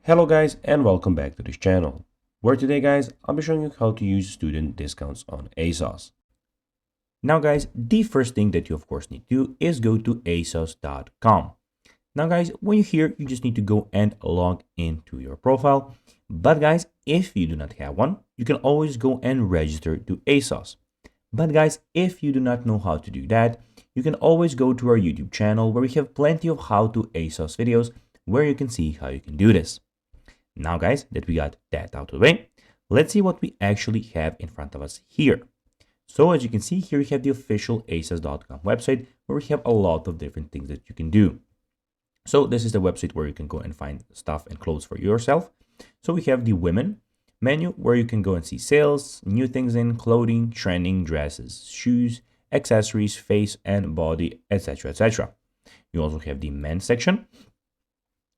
Hello guys and welcome back to this channel, where today guys I'll be showing you how to use student discounts on ASOS. Now guys, the first thing that you of course need to do is go to asos.com. Now guys, when you're here you just need to go and log into your profile. But guys, if you do not have one, you can always go and register to ASOS. But guys, if you do not know how to do that, you can always go to our YouTube channel where we have plenty of how to ASOS videos where you can see how you can do this. Now guys, that we got that out of the way, let's see what we actually have in front of us here. So as you can see here, we have the official asos.com website where we have a lot of different things that you can do. So this is the website where you can go and find stuff and clothes for yourself. So we have the women menu where you can go and see sales, new things in clothing, trending, dresses, shoes, accessories, face and body, etc, etc. You also have the men's section,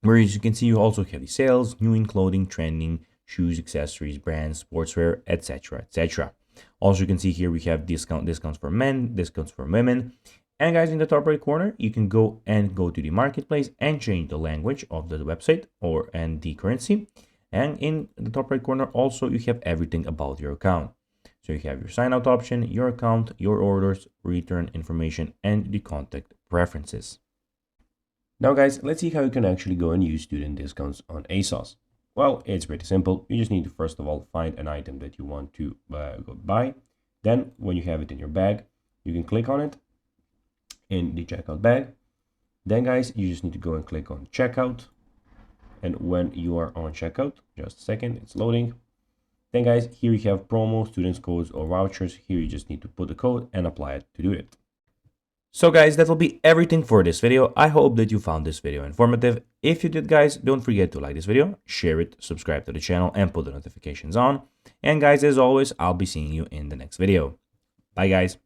where as you can see, you also have the sales, new in clothing, trending, shoes, accessories, brands, sportswear, etc, etc. Also, you can see here we have discounts for men, discounts for women. And guys, in the top right corner, you can go to the marketplace and change the language of the website and the currency. And in the top right corner, also you have everything about your account. So you have your sign out option, your account, your orders, return information, and the contact preferences. Now guys, let's see how you can actually go and use student discounts on ASOS. Well, it's pretty simple. You just need to first of all find an item that you want to go buy. Then when you have it in your bag, you can click on it in the checkout bag. Then guys, you just need to go and click on checkout. And when you are on checkout, just a second, it's loading. Then guys, here you have promo, students codes or vouchers. Here you just need to put the code and apply it to do it. So guys, that will be everything for this video. I hope that you found this video informative. If you did guys, don't forget to like this video, share it, subscribe to the channel and put the notifications on. And guys, as always, I'll be seeing you in the next video. Bye guys.